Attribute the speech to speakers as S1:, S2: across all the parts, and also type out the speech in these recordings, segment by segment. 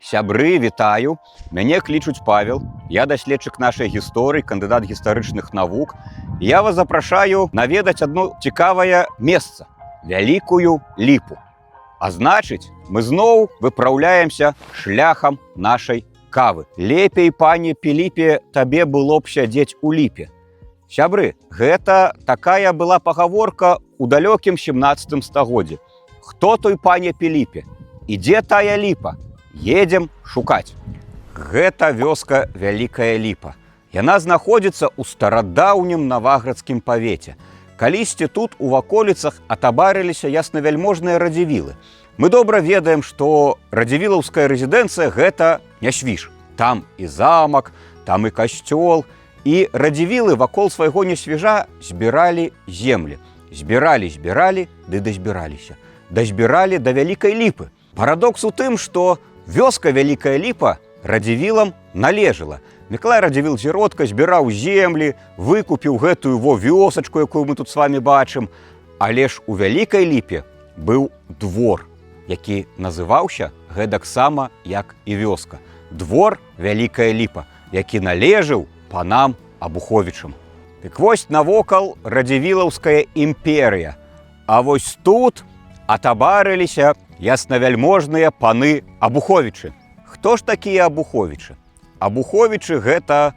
S1: Сябры, вітаю. Мяне клічуць Павел. Я даследчык нашай гісторыі, кандыдат гістарычных навук. Я вас запрашаю наведаць одно цікавае месца – Вялікую Ліпу. А значыць, мы зноў выпраўляемся шляхам нашай кавы. Лепей, пане Піліпе, табе было б сядзець у ліпе. Сябры, гэта такая была пагаворка ў далёкім 17 стагоддзі. Хто той пане Піліпе? І дзе тая ліпа? Едзем шукаць. Гэта вёска Вялікая Ліпа. Яна знаходзіцца ў старадаўнім наваградскім павеце. Калісьці тут у ваколіцах атабарыліся яснавяльможныя радзівілы. Мы добра ведаем, што радзівілаўская рэзідэнцыя – гэта не Свіж. Там і замак, там і касцёл. І радзівілы вакол свайго Нясвіжа збіралі землі. Збіралі, ды дазбіраліся. Дазбіралі да Вялікай Ліпы. Парадокс у тым, што вёска Вялікая Ліпа радзівілам належала. Міклай Радзівіл-Зіротка збіраў землі, выкупіў гэтую вёсачку, якую мы тут з вами бачым. Але ж у Вялікай Ліпе быў двор, які называўся гэтаксама, як і вёска. Двор Вялікая Ліпа, які належаў панам Абуховічам. Дык вось навокал радзівілаўская імперыя. А вось тут атабарыліся яснавяльможныя паны Абуховічы. Хто ж такія Абуховічы? Абуховічы – гэта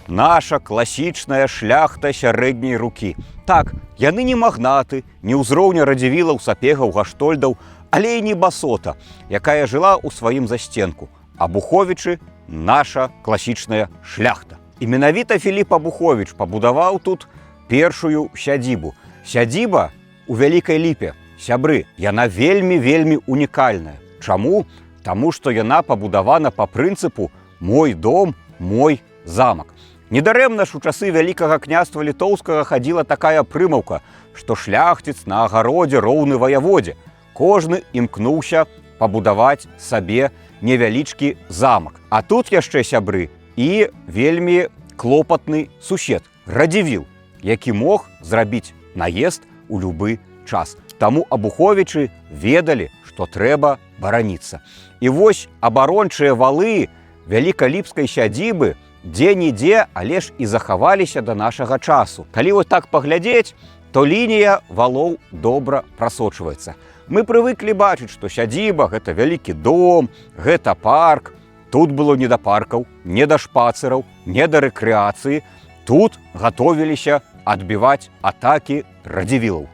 S1: наша класічная шляхта сярэдняй рукі. Так, яны не магнаты, не ўзроўня радзівілаў, сапегаў, гаштольдаў, але і не басота, якая жыла ў сваім застенку. Абуховічы – наша класічная шляхта. І менавіта Філіп Абуховіч пабудаваў тут першую сядзібу. Сядзіба у Вялікай Ліпе. Сябры, яна вельмі унікальная. Чаму? Таму, што яна пабудавана па прынцыпу «мой дом, мой замак». Недарэмна ж у часы Вялікага княства Літоўскага хадзіла такая прымаўка, што шляхціц на агародзе роўны ваяводзе. Кожны імкнуўся пабудаваць сабе невялічкі замак. А тут яшчэ, сябры, і вельмі клопатны сусед – радзівіл, які мог зрабіць наезд у любы час. Таму Абуховічы ведалі, што трэба бараніцца. І вось абарончыя валы вялікаліпскай сядзібы дзе-нідзе, але ж і захаваліся да нашага часу. Калі вот так паглядзець, то лінія валоў добра прасочваецца. Мы прывыклі бачыць, што сядзіба – гэта вялікі дом, гэта парк. Тут было не да паркаў, не да шпацыраў, не да рэкрэацыі. Тут гатовіліся адбіваць атакі радзівілаў.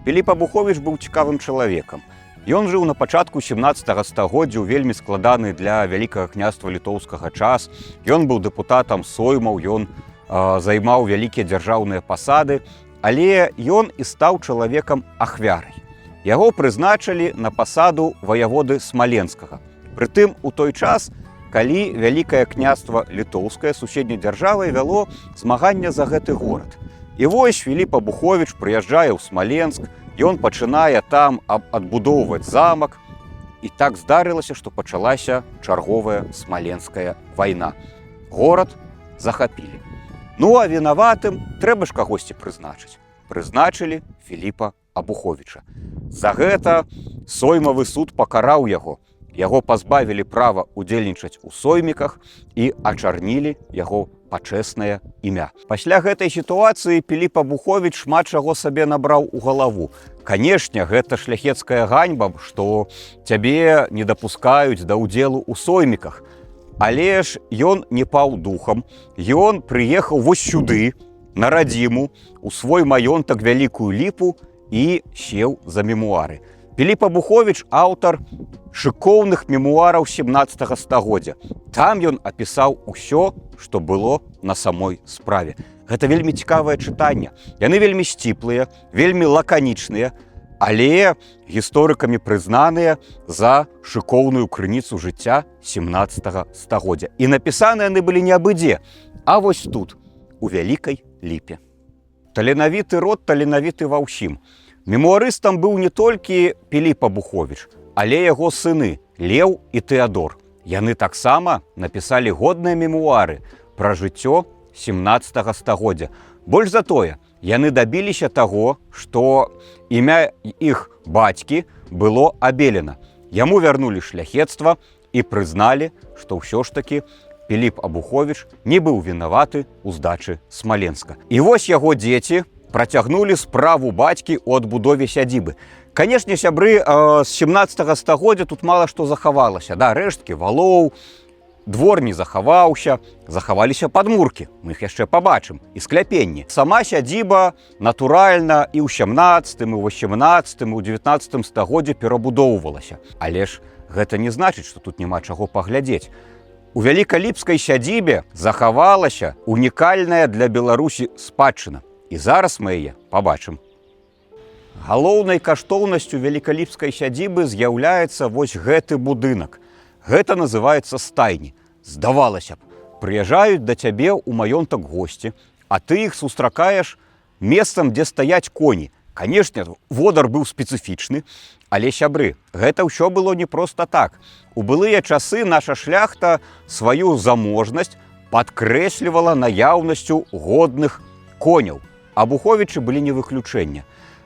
S1: Філіп Абуховіч быў цікавым чалавекам. Ён жыў на пачатку 17 стагоддзя ў вельмі складаны для Вялікага княства Літоўскага час. Ён быў дэпутатам соймаў, ён займаў вялікія дзяржаўныя пасады, але ён і стаў чалавекам ахвярай. Яго прызначылі на пасаду ваяводы Смаленскага. Прытым у той час, калі Вялікае княства Літоўскае суседняй дзяржавай вяло змаганне за гэты горад. І вось Філіп Абуховіч прыязджае ў Смаленск, ён пачынае там адбудоўваць замак. І так здарылася, што пачалася чарговая смаленская вайна. Горад захапілі. Ну, а вінаватым трэба ж кагосьці прызначыць. Прызначылі Філіпа Абуховіча. За гэта соймавы суд пакараў яго. Яго пазбавілі права ўдзельнічаць у сойміках і ачарнілі яго пачэснае імя. Пасля гэтай сітуацыі Філіп Абуховіч шмат чаго сабе набраў у галаву. Канешне, гэта шляхецкая ганьба, што цябе не дапускаюць да ўдзелу ў сойміках. Але ж ён не паў духам. Ён прыехаў вось сюды, на радзіму, у свой маёнтак Вялікую Ліпу і сеў за мемуары. Філіп Абуховіч – аўтар шыкоўных мемуараў 17 стагоддзя. Там ён апісаў усё, што было на самой справе. Гэта вельмі цікавае чытанне. Яны вельмі сціплыя, вельмі лаканічныя, але гісторыкамі прызнаныя за шыкоўную крыніцу жыцця 17 стагоддзя. І напісаныя яны былі не абы-дзе, а вось тут, у Вялікай Ліпе. Таленавіты род, таленавіты ва ўсім. Мемуарыстам быў не толькі Філіп Абуховіч, але яго сыны Леў і Тэадор. Яны таксама напісалі годныя мемуары пра жыццё 17 стагоддзя. Больш за тое, яны дабіліся таго, што імя іх бацькі было абелена. Яму вярнулі шляхецтва, і прызналі, што ўсё ж такі Піліп Абуховіч не быў вінаваты ў здачы Смаленска. І вось яго дзеці працягнулі справу бацькі ў адбудове сядзібы. Канешне, сябры, з 17 стагоддзя тут мала што захавалася. Да, рэшткі валоў, двор не захаваўся, захаваліся падмуркі, мы іх яшчэ пабачым, і скляпенні. Сама сядзіба натуральна і ў 17, і ў 18, і ў 19 стагоддзе перабудоўвалася. Але ж гэта не значыць, што тут няма чаго паглядзець. У вялікаліпскай сядзібе захавалася унікальная для Беларусі спадчына. І зараз мы яе пабачым. Галоўнай каштоўнасцю вялікаліпскай сядзібы з'яўляецца вось гэты будынак. Гэта называецца стайні. Здавалася б, прыязджаюць да цябе ў маёнтак госці, а ты іх сустракаеш месцам, дзе стаяць коні. Канешне, водар быў спецыфічны, але, сябры, гэта ўсё было не проста так. У былыя часы наша шляхта сваю заможнасць падкрэслівала наяўнасцю годных коняў. Абуховічы былі не выключэнне.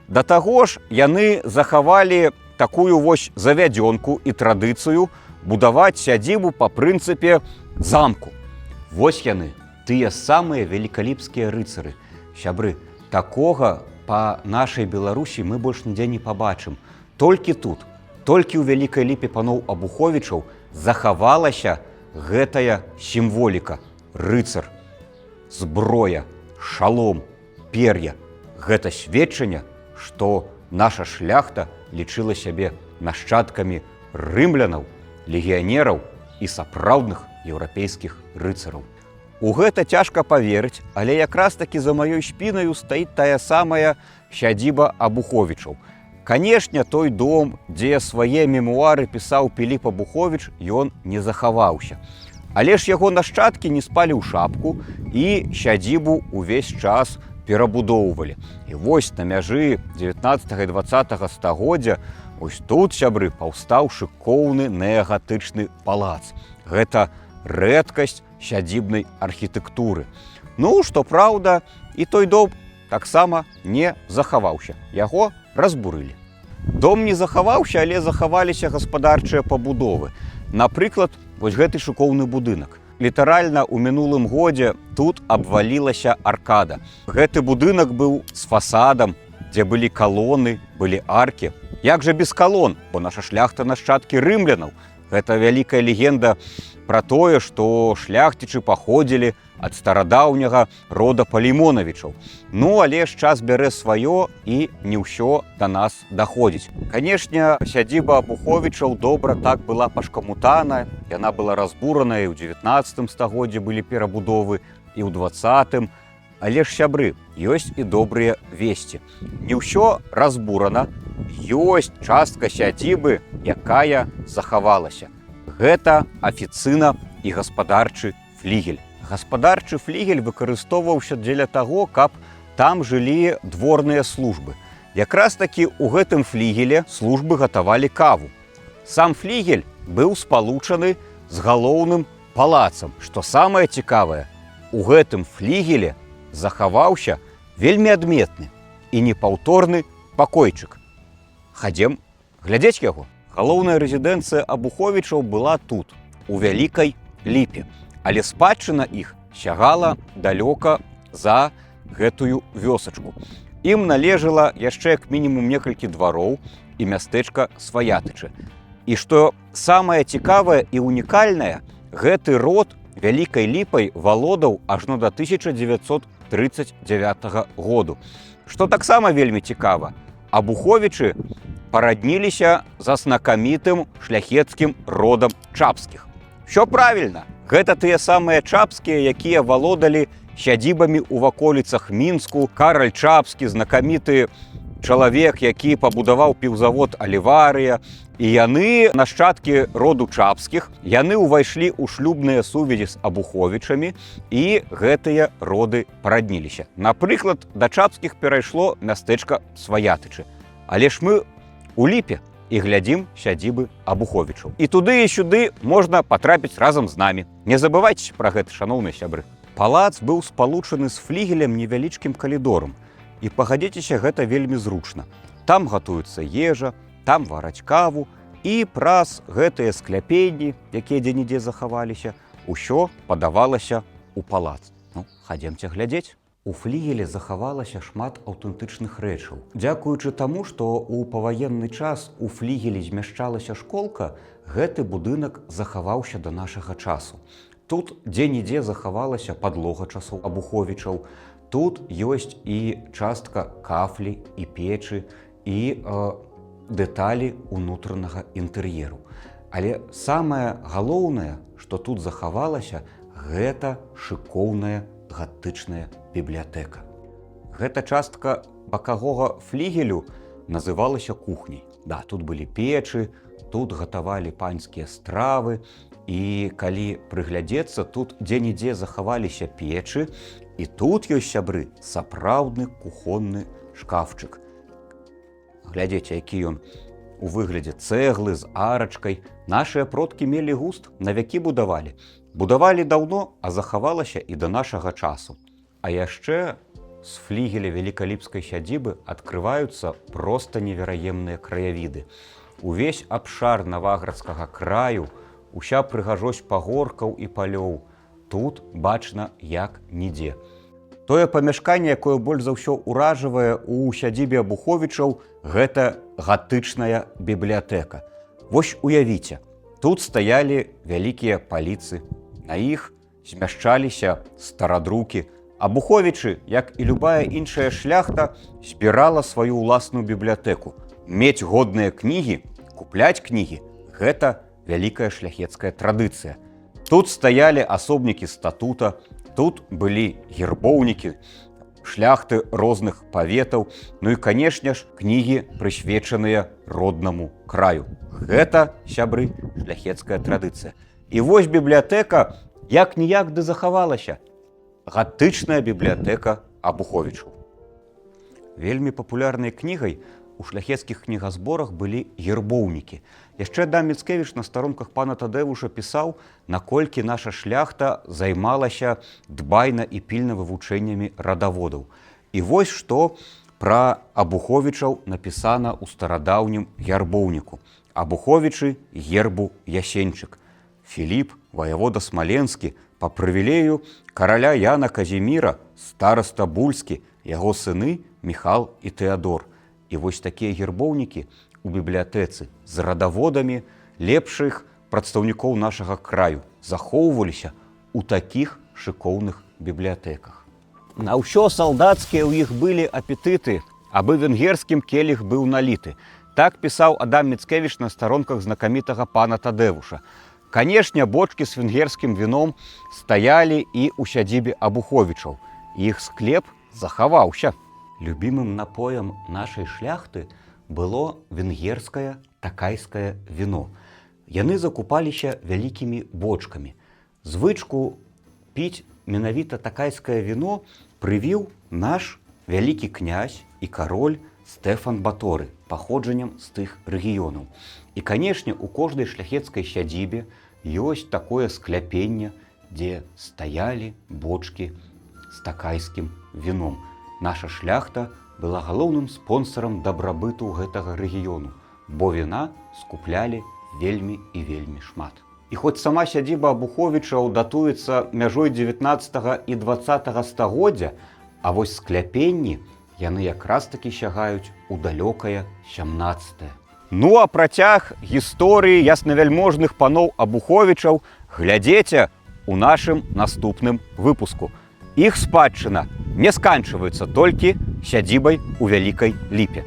S1: Да таго ж, яны захавалі такую вось завядзёнку і традыцыю будаваць сядзібу па прынцыпе замку. Вось яны, тыя самыя вялікаліпскія рыцары. Сябры, такога па нашай Беларусі мы больш нідзе не пабачым. Толькі тут, толькі ў Вялікай Ліпе паноў Абуховічаў захавалася гэтая сімволіка. Рыцар, зброя, шалом, пер'я. Гэта сведчанне, што наша шляхта лічыла сябе нашчадкамі рымлянаў, легіянераў і сапраўдных еўрапейскіх рыцараў. У гэта цяжка паверыць, але якраз такі за маёй спінаю стаіць тая самая сядзіба Абуховічаў. Канешне, той дом, дзе свае мемуары пісаў Піліп Абуховіч, ён не захаваўся. Але ж яго нашчадкі не спалі ў шапку і сядзібу ўвесь час перабудоўвалі. І вось на мяжы 19 і 20 стагоддзя ось тут, сябры, паўстаў шыкоўны неагатычны палац. Гэта рэдкасць сядзібнай архітэктуры. Ну, што праўда, і той дом таксама не захаваўся. Яго разбурылі. Дом не захаваўся, але захаваліся гаспадарчыя пабудовы. Напрыклад, вось гэты шыкоўны будынак. Літаральна ў мінулым годзе тут абвалілася аркада. Гэты будынак быў з фасадам, дзе былі калоны, былі аркі. Як жа без калон, бо наша шляхта нашчадкі рымлянаў. Гэта вялікая легенда пра тое, што шляхцічы паходзілі ад старадаўняга рода Палеймонавічаў. Ну, але ж час бярэ сваё і не ўсё да нас даходзіць. Канешне, сядзіба Абуховічаў добра так была пашкамутана, яна была разбураная, і ў 19 стагоддзі былі перабудовы, і ў 20-м. Але ж, сябры, ёсць і добрыя весці. Не ўсё разбурана, ёсць частка сядзібы, якая захавалася. Гэта афіцына і гаспадарчы флігель. Гаспадарчы флігель выкарыстоўваўся дзеля таго, каб там жылі дворныя службы. Якраз такі ў гэтым флігеле службы гатавалі каву. Сам флігель быў спалучаны з галоўным палацам. Што самае цікавае, у гэтым флігеле захаваўся вельмі адметны і непаўторны пакойчык. Хадзем глядзець яго. Галоўная рэзідэнцыя Абуховічаў была тут, у Вялікай Ліпе. Але спадчына іх сягала далёка за гэтую вёсачку. Ім належала яшчэ як мінімум некалькі двароў і мястэчка Сваятычы. І што самае цікавае і унікальнае, гэты род Вялікай Ліпай валодаў ажно да 1939 году. Што таксама вельмі цікава, Абуховічы парадніліся за знакамітым шляхецкім родам Чапскіх. Усё правільна. Гэта тыя самыя чапскія, якія валодалі сядзібамі ў ваколіцах Мінску. Караль Чапскі, знакаміты чалавек, які пабудаваў піўзавод Аліварыя. І яны, нашчадкі роду Чапскіх, яны ўвайшлі ў шлюбныя сувязі з Абуховічамі, і гэтыя роды парадніліся. Напрыклад, да Чапскіх перайшло мястэчка Сваятычы. Але ж мы у Ліпе і глядзім сядзібы Абуховічаў. І туды і сюды можна патрапіць разам з намі. Не забывайце пра гэта, шаноўныя сябры. Палац быў спалучаны з флігелем невялічкім калідорам. І пагадзіцеся, гэта вельмі зручна. Там гатуецца ежа, там вараць каву, І праз гэтыя скляпенні, якія дзе-нідзе захаваліся, усё падавалася ў палац. Ну, хадземце глядзець. У флігелі захавалася шмат аўтэнтычных рэчаў. Дзякуючы таму, што ў паваенны час у флігелі змяшчалася школка, гэты будынак захаваўся да нашага часу. Тут дзе-нідзе захавалася падлога часоў Абуховічаў. Тут ёсць і частка кафлі, і печы, і дэталі ўнутранага інтэр'еру. Але самае галоўнае, што тут захавалася, гэта шыкоўная гатычная бібліятэка. Гэта частка бакавога флігелю называлася кухняй. Да, тут былі печы, тут гатавалі панскія стравы, і калі прыглядзецца, тут дзе-нідзе захаваліся печы, і тут ёсць, сябры, сапраўдны кухонны шкафчык. Глядзіце, які ён у выглядзе цэглы з арачкай. Нашыя продкі мелі густ, на вякі будавалі. Будавалі даўно, а захавалася і да нашага часу. А яшчэ з флігеля вялікаліпскай сядзібы адкрываюцца проста невераемныя краявіды. Увесь абшар Наваградскага краю, уся прыгажосць пагоркаў і палёў. Тут бачна як нідзе. Тое памяшканне, якое больш за ўсё ўражвае ў сядзібе Абуховічаў, гэта гатычная бібліятэка. Вось уявіце, тут стаялі вялікія паліцы, на іх змяшчаліся старадрукі. Абуховічы, як і любая іншая шляхта, збірала сваю ўласную бібліятэку. Мець годныя кнігі, купляць кнігі – гэта вялікая шляхецкая традыцыя. Тут стаялі асобнікі статута, тут былі гербоўнікі, шляхты розных паветаў, ну і, канешне ж, кнігі, прысвечаныя роднаму краю. Гэта, сябры, шляхецкая традыцыя. І вось бібліятэка як-ніяк ды захавалася. Гатычная бібліятэка Абуховічаў. Вельмі папулярнай кнігай у шляхецкіх кнігазборах былі гербоўнікі. Яшчэ Адам Міцкевіч на старонках пана Тадэвуша пісаў, наколькі наша шляхта займалася дбайна і пільна вывучэннямі радаводаў. І вось што пра Абуховічаў напісана ў старадаўнім гербоўніку. Абуховічы гербу Ясенчык. Філіп, ваявода Смаленскі, па прывілею караля Яна Казіміра, стараста Бульскі, яго сыны Міхал і Тэадор. І вось такія гербоўнікі у бібліятэцы з радаводамі лепшых прадстаўнікоў нашага краю захоўваліся ў такіх шыкоўных бібліятэках. На ўсё салдацкія ў іх былі апетыты, абы венгерскім келіх быў наліты. Так пісаў Адам Міцкевіч на старонках знакамітага пана Тадэвуша. Канешне, бочкі з венгерскім віном стаялі і ў сядзібе Абуховічаў. Іх склеп захаваўся. Любімым напоем нашай шляхты было венгерскае такайскае віно. Яны закупаліся вялікімі бочкамі. Звычку піць менавіта такайскае віно прывіў наш вялікі князь і кароль Стэфан Баторы, паходжаннем з тых рэгіёнаў. І, канешне, у кожнай шляхецкай сядзібе ёсць такое скляпенне, дзе стаялі бочкі з такайскім віном. Наша шляхта была галоўным спонсарам дабрабыту гэтага рэгіёну, бо віна скуплялі вельмі і вельмі шмат. І хоць сама сядзіба Абуховічаў датуецца мяжой 19 і 20 стагоддзя, а вось скляпенні яны якраз-такі сягаюць у далёкае 17. Ну а працяг гісторыі яснавяльможных паноў Абуховічаў глядзеце у нашым наступным выпуску. Іх спадчына не сканчваецца толькі сядзібай у Вялікай Ліпе.